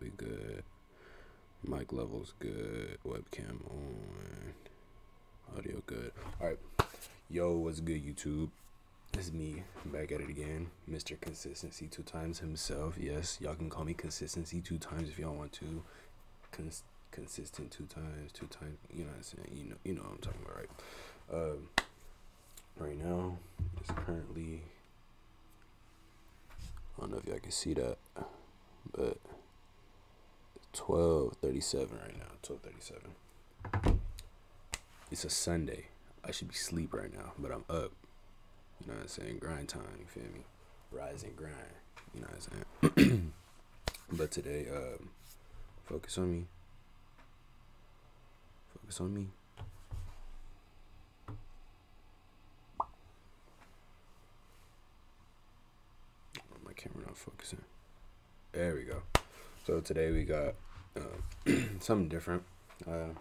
We good. Mic levels good. Webcam on. Audio good. Alright. Yo, what's good, YouTube? It's me, back at it again. Mr. Consistency 2 times himself. Yes, y'all can call me Consistency 2 times if y'all want to. Consistent 2 times. You know what I'm saying? You know what I'm talking about, right? Right now, it's currently, I don't know if y'all can see that, but 12:37 right now. 12:37. It's a Sunday. I should be asleep right now, but I'm up. You know what I'm saying? Grind time. You feel me? Rise and grind. You know what I'm saying? But today, focus on me. Focus on me. My camera not focusing. There we go. So today we got something different. You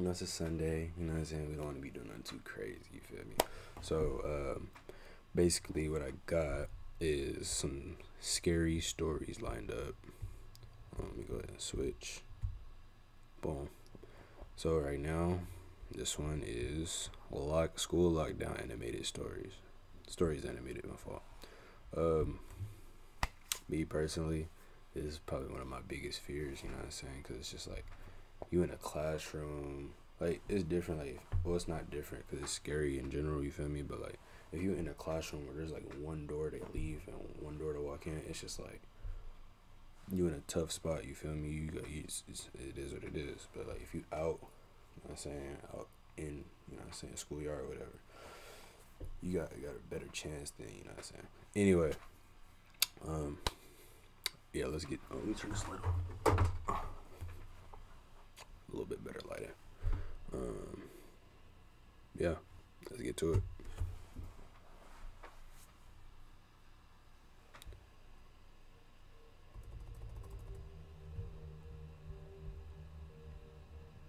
know, it's a Sunday. You know what I'm saying? We don't want to be doing nothing too crazy. You feel me? So basically what I got is some scary stories lined up. Let me go ahead and switch. Boom. So right now, this one is school lockdown animated stories. Stories animated, my fault. Me personally, this is probably one of my biggest fears, you know what I'm saying? Because it's just like, you in a classroom, like, it's different, like, well, it's not different because it's scary in general, you feel me? But, like, if you're in a classroom where there's, like, one door to leave and one door to walk in, it's just, like, you in a tough spot, you feel me? It is what it is. But, like, if you out, you know what I'm saying, out in, you know what I'm saying, schoolyard or whatever, you got a better chance than, you know what I'm saying? Anyway, yeah, let's get, let me turn this light on. A little bit better lighting. Yeah, let's get to it.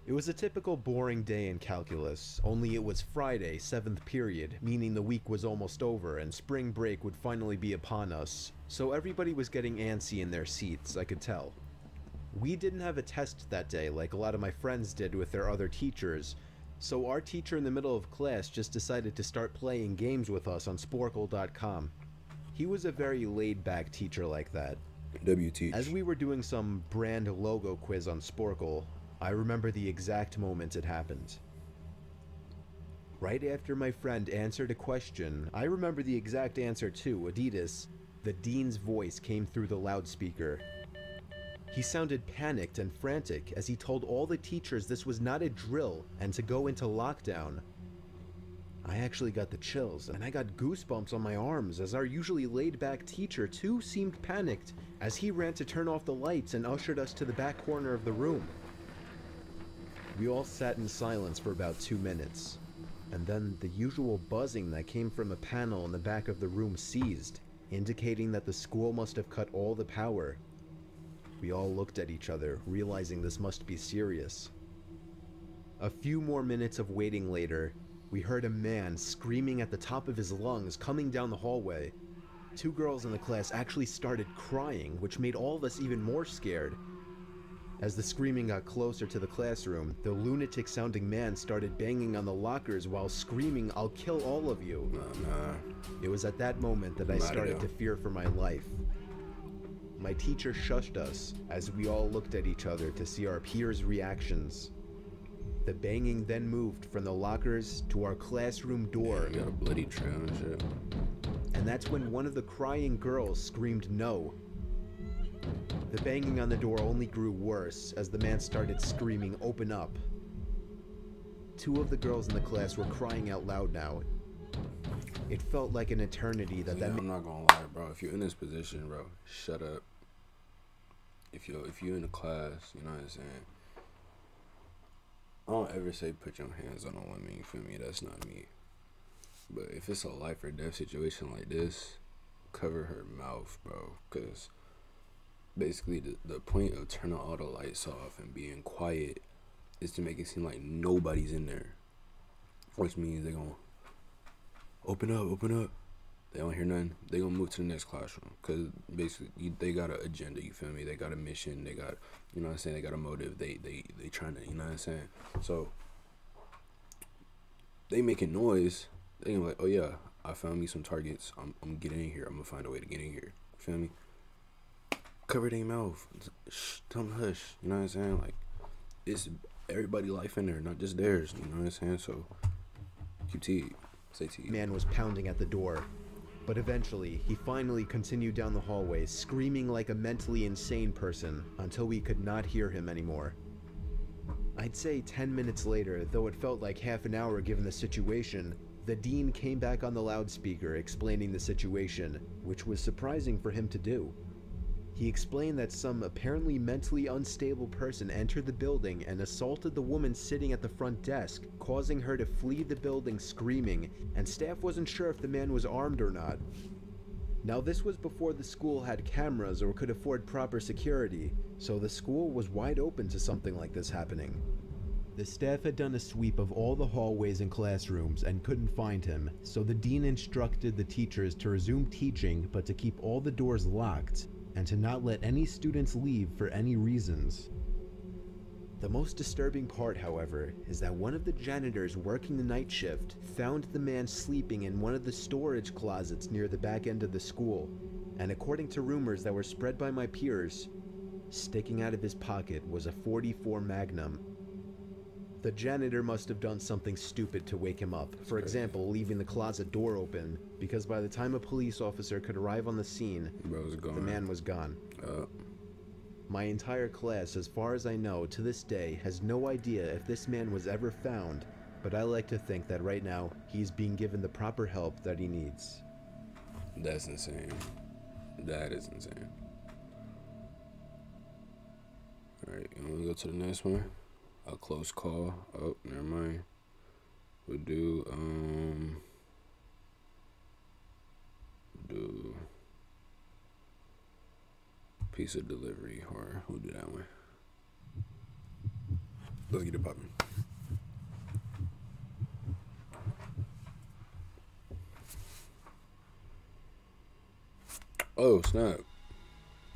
It was a typical boring day in calculus, only it was Friday, 7th period, meaning the week was almost over and spring break would finally be upon us, so everybody was getting antsy in their seats, I could tell. We didn't have a test that day like a lot of my friends did with their other teachers, so our teacher in the middle of class just decided to start playing games with us on Sporkle.com. He was a very laid-back teacher like that. WT. As we were doing some brand logo quiz on Sporkle, I remember the exact moment it happened. Right after my friend answered a question, I remember the exact answer too, Adidas. The dean's voice came through the loudspeaker. He sounded panicked and frantic as he told all the teachers this was not a drill and to go into lockdown. I actually got the chills and I got goosebumps on my arms as our usually laid-back teacher too seemed panicked as he ran to turn off the lights and ushered us to the back corner of the room. We all sat in silence for about 2 minutes, and then the usual buzzing that came from a panel in the back of the room ceased, indicating that the school must have cut all the power. We all looked at each other, realizing this must be serious. A few more minutes of waiting later, we heard a man screaming at the top of his lungs coming down the hallway. 2 girls in the class actually started crying, which made all of us even more scared. As the screaming got closer to the classroom, the lunatic-sounding man started banging on the lockers while screaming, "I'll kill all of you." Nah. It was at that moment that I started to fear for my life. My teacher shushed us as we all looked at each other to see our peers' reactions. The banging then moved from the lockers to our classroom door. Yeah, got a bloody trail and shit. And that's when one of the crying girls screamed no. The banging on the door only grew worse as the man started screaming, "Open up." 2 of the girls in the class were crying out loud now. It felt like an eternity that I'm not gonna lie, bro. If you're in this position, bro, shut up. If you're in a class, you know what I'm saying? I don't ever say put your hands on a woman, you feel me? That's not me. But if it's a life or death situation like this, cover her mouth, bro. Because basically the point of turning all the lights off and being quiet is to make it seem like nobody's in there. Which means they're going to open up. They don't hear nothing. They gonna move to the next classroom. Because basically they got an agenda, you feel me? They got a mission. They got, you know what I'm saying? They got a motive. They trying to, you know what I'm saying? So they making noise. They like, oh yeah, I found me some targets. I'm getting in here. I'm gonna find a way to get in here. You feel me? Cover their mouth. Shh, tell them hush. You know what I'm saying? Like, it's everybody life in there, not just theirs. You know what I'm saying? So keep T. Say T. Man was pounding at the door. But eventually, he finally continued down the hallway, screaming like a mentally insane person, until we could not hear him anymore. I'd say 10 minutes later, though it felt like half an hour given the situation, the dean came back on the loudspeaker explaining the situation, which was surprising for him to do. He explained that some apparently mentally unstable person entered the building and assaulted the woman sitting at the front desk, causing her to flee the building screaming, and staff wasn't sure if the man was armed or not. Now, this was before the school had cameras or could afford proper security, so the school was wide open to something like this happening. The staff had done a sweep of all the hallways and classrooms and couldn't find him, so the dean instructed the teachers to resume teaching but to keep all the doors locked, and to not let any students leave for any reasons. The most disturbing part, however, is that one of the janitors working the night shift found the man sleeping in one of the storage closets near the back end of the school, and according to rumors that were spread by my peers, sticking out of his pocket was a .44 Magnum. The janitor must have done something stupid to wake him up, for example, leaving the closet door open, because by the time a police officer could arrive on the scene, the man was gone. My entire class, as far as I know, to this day, has no idea if this man was ever found, but I like to think that right now, he's being given the proper help that he needs. That's insane. That is insane. Alright, you wanna go to the next one? A close call. Oh, never mind. We'll do pizza delivery, or we'll do that one. Let's get it poppin'. Oh snap!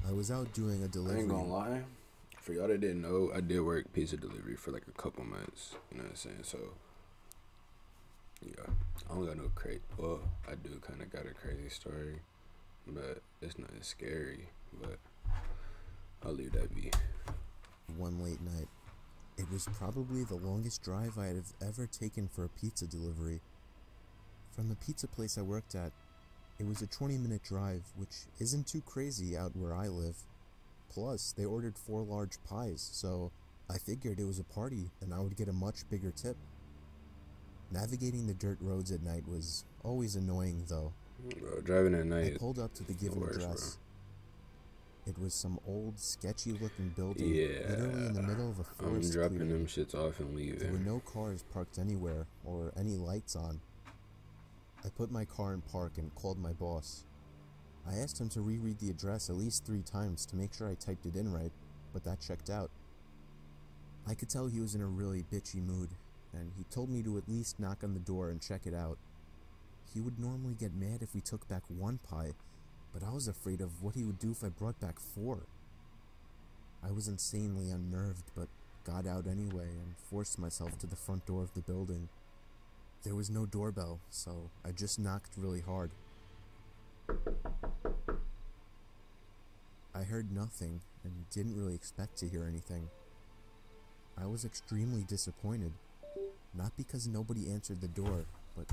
I was out doing a delivery. I ain't gonna lie. For y'all that didn't know, I did work pizza delivery for like a couple months. You know what I'm saying? So, yeah, I don't got no well, I do kind of got a crazy story, but it's nothing scary. But I'll leave that be. One late night. It was probably the longest drive I have ever taken for a pizza delivery. From the pizza place I worked at, it was a 20-minute drive, which isn't too crazy out where I live. Plus, they ordered 4 large pies, so I figured it was a party and I would get a much bigger tip. Navigating the dirt roads at night was always annoying, though. Bro, driving at night. I pulled up to the given address. Bro. It was some old, sketchy-looking building, literally in the middle of a forest. I'm dropping them shits off and leaving. There were no cars parked anywhere or any lights on. I put my car in park and called my boss. I asked him to reread the address at least 3 times to make sure I typed it in right, but that checked out. I could tell he was in a really bitchy mood, and he told me to at least knock on the door and check it out. He would normally get mad if we took back 1 pie, but I was afraid of what he would do if I brought back 4. I was insanely unnerved, but got out anyway and forced myself to the front door of the building. There was no doorbell, so I just knocked really hard. I heard nothing and didn't really expect to hear anything. I was extremely disappointed, not because nobody answered the door, but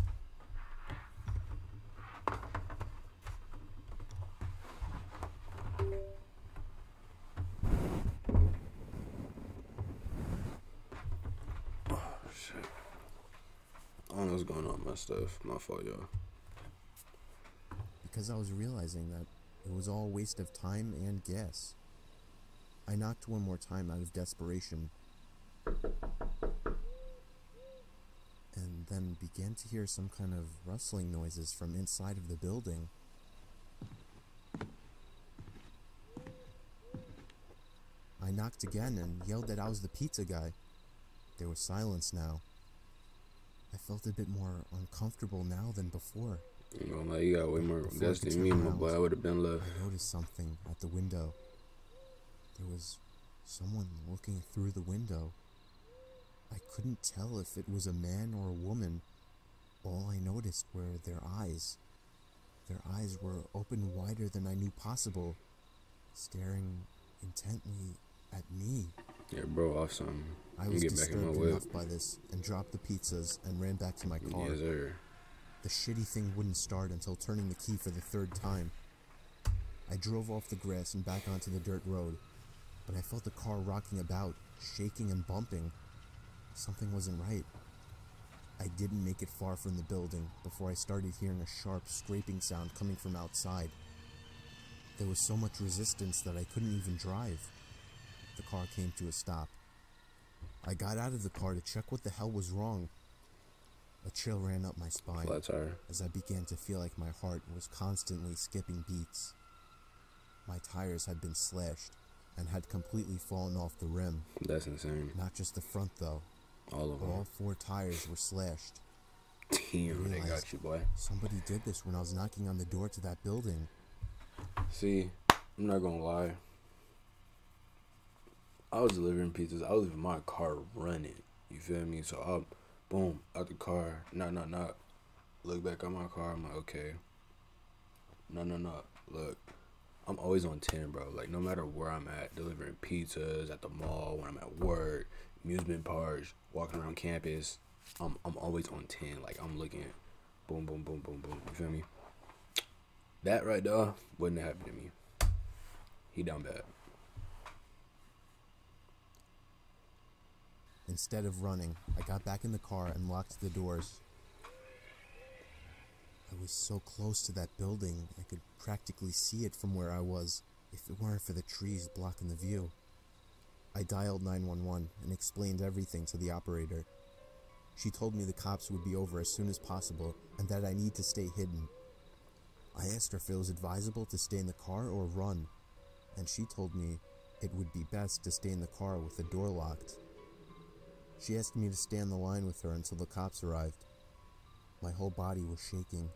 I don't know what's going on with my stuff. My fault, y'all. Because I was realizing that it was all a waste of time and gas. I knocked one more time out of desperation, and then began to hear some kind of rustling noises from inside of the building. I knocked again and yelled that I was the pizza guy. There was silence now. I felt a bit more uncomfortable now than before. You know, like, you got way more Before I guts could than turn me, my around, boy. I would have been left. I noticed something at the window. There was someone looking through the window. I couldn't tell if it was a man or a woman. All I noticed were their eyes. Their eyes were open wider than I knew possible, staring intently at me. Yeah, bro, off something. I was Get back in my disturbed whip. enough by this and dropped the pizzas and ran back to my car. Yes, sir. The shitty thing wouldn't start until turning the key for the third time. I drove off the grass and back onto the dirt road, but I felt the car rocking about, shaking and bumping. Something wasn't right. I didn't make it far from the building before I started hearing a sharp scraping sound coming from outside. There was so much resistance that I couldn't even drive. The car came to a stop. I got out of the car to check what the hell was wrong. A chill ran up my spine Flat tire. as I began to feel like my heart was constantly skipping beats. My tires had been slashed and had completely fallen off the rim. That's insane. Not just the front though, All of but them. all 4 tires were slashed. Damn, they realized- got you, boy. Somebody did this when I was knocking on the door to that building. See, I'm not gonna lie. I was delivering pizzas. I was leaving my car running. You feel me? So I'm, boom, out the car. Knock. Look back at my car. I'm like, okay. No. Look, I'm always on 10, bro. Like, no matter where I'm at, delivering pizzas, at the mall, when I'm at work, amusement parks, walking around campus, I'm always on 10. Like, I'm looking, boom. You feel me? That right there wouldn't have happened to me. He done bad. Instead of running, I got back in the car and locked the doors. I was so close to that building, I could practically see it from where I was, if it weren't for the trees blocking the view. I dialed 911 and explained everything to the operator. She told me the cops would be over as soon as possible and that I need to stay hidden. I asked her if it was advisable to stay in the car or run, and she told me it would be best to stay in the car with the door locked. She asked me to stay on the line with her until the cops arrived. My whole body was shaking.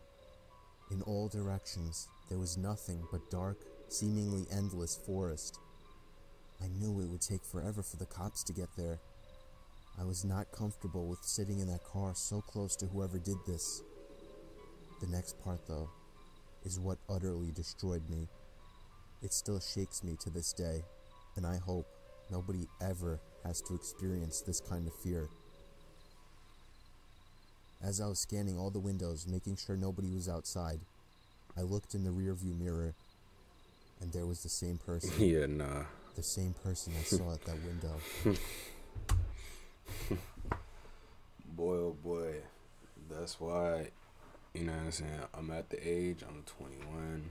In all directions, there was nothing but dark, seemingly endless forest. I knew it would take forever for the cops to get there. I was not comfortable with sitting in that car so close to whoever did this. The next part, though, is what utterly destroyed me. It still shakes me to this day, and I hope nobody ever has to experience this kind of fear. As I was scanning all the windows, making sure nobody was outside, I looked in the rearview mirror, and there was the same person. Yeah, nah. The same person I saw at that window. Boy, oh boy. That's why, you know what I'm saying, I'm at the age, I'm 21.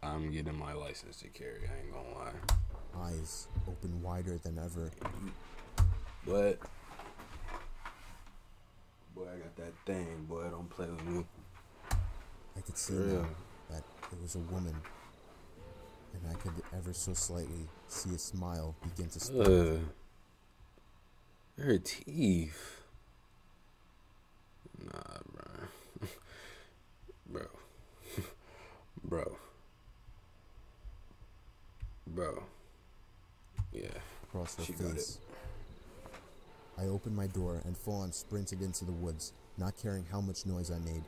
I'm getting my license to carry, I ain't gonna lie. Eyes open wider than ever. But, boy, I got that thing, boy, don't play with me. I could see For real. now that it was a woman, and I could ever so slightly see a smile begin to spread. Her teeth. Nah, bro. Bro. Yeah. Across her She got face. I opened my door and full-on sprinted into the woods, not caring how much noise I made.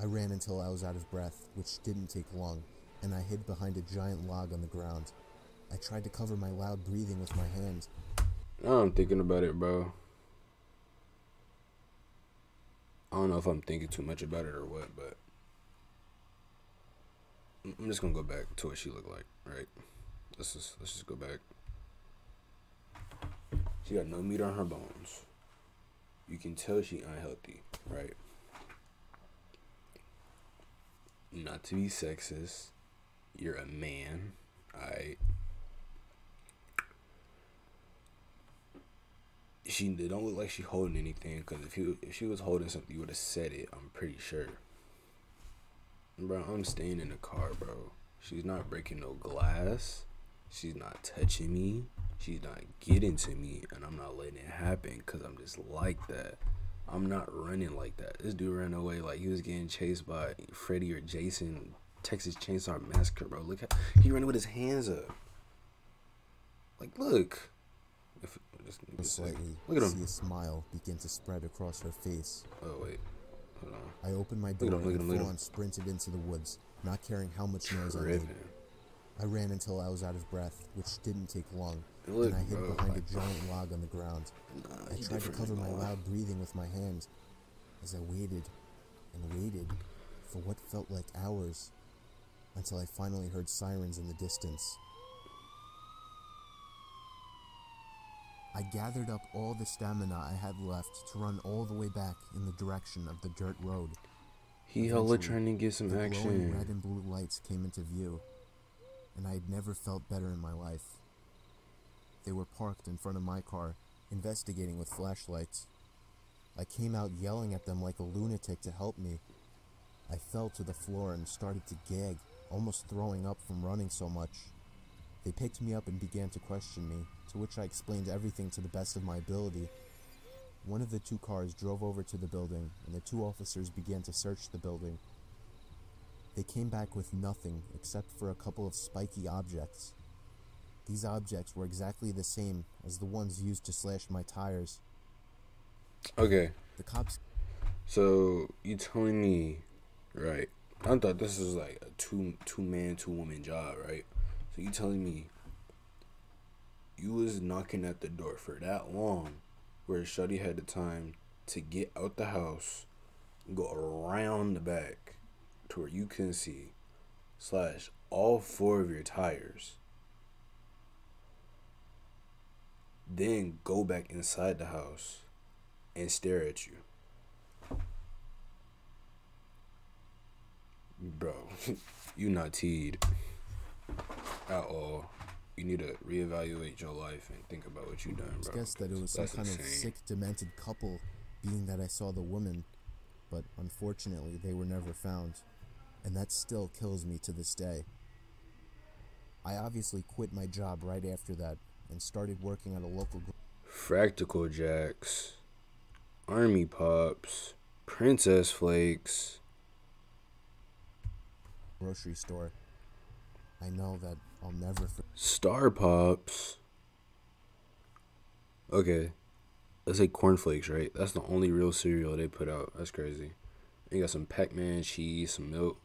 I ran until I was out of breath, which didn't take long, and I hid behind a giant log on the ground. I tried to cover my loud breathing with my hand. Now I'm thinking about it, bro. I don't know if I'm thinking too much about it or what, but I'm just gonna go back to what she looked like, right? Let's just go back. She got no meat on her bones. You can tell she unhealthy, right? not to be sexist, you're a man, alright? It don't look like she holding anything, because if she was holding something, you would have said it, I'm pretty sure. Bro, I'm staying in the car, bro. She's not breaking no glass. She's not touching me. She's not getting to me, and I'm not letting it happen, because I'm just like that. I'm not running like that. This dude ran away like he was getting chased by Freddy or Jason, Texas Chainsaw Massacre, bro. Look at, he ran with his hands up. Like, look. Slightly, look at him. see a smile begin to spread across her face. Oh, wait. Hold on. I opened my door and full on sprinted into the woods, not caring how much noise I made. I ran until I was out of breath, which didn't take long, and I hid behind a giant log on the ground. I tried to cover my loud breathing with my hand as I waited and waited for what felt like hours, until I finally heard sirens in the distance. I gathered up all the stamina I had left to run all the way back in the direction of the dirt road. He hella trying to get some the action. glowing red and blue lights came into view, and I had never felt better in my life. They were parked in front of my car, investigating with flashlights. I came out yelling at them like a lunatic to help me. I fell to the floor and started to gag, almost throwing up from running so much. They picked me up and began to question me, to which I explained everything to the best of my ability. One of the two cars drove over to the building, and the two officers began to search the building. They came back with nothing except for a couple of spiky objects. These objects were exactly the same as the ones used to slash my tires. Okay. The cops... So, you telling me, right, I thought this was like a two-man, two-woman job, right? So you telling me you was knocking at the door for that long where Shuddy had the time to get out the house, go around the back to where you couldn't see, slash all 4 of your tires, then go back inside the house and stare at you. Bro, you not teed at all. You need to reevaluate your life and think about what you done, bro. I guess that it was some kind of sick, demented couple, being that I saw the woman, but unfortunately they were never found, and that still kills me to this day. I obviously quit my job right after that and started working at a local Fractical Jacks, Army Pops, Princess Flakes, grocery store. I know that I'll never Star Pops. Okay, let's say cornflakes, right? That's the only real cereal they put out. That's crazy. You got some Pac-Man, cheese, some milk.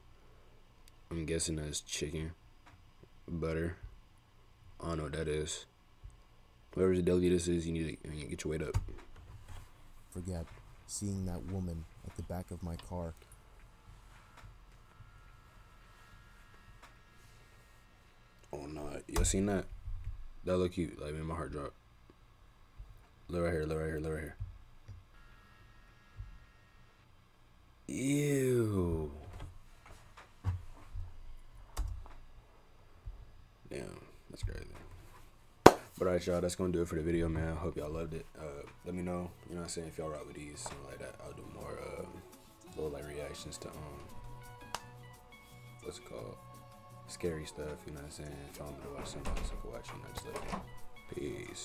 I'm guessing that's chicken, butter. I don't know what that is. Whatever deli this is, you need to get your weight up. Forget seeing that woman at the back of my car. Oh no, y'all seen that? That look cute. Like, made my heart drop. Look right here, look right here, look right here. Ew. Damn, that's crazy. But alright, y'all, that's gonna do it for the video, man. I hope y'all loved it. Let me know, you know what I'm saying, if y'all rock with these, something like that. I'll do more little like reactions to what's it called? Scary stuff, you know what I'm saying? If y'all want me to watch something else, I can watch, you know, just let me know. Peace.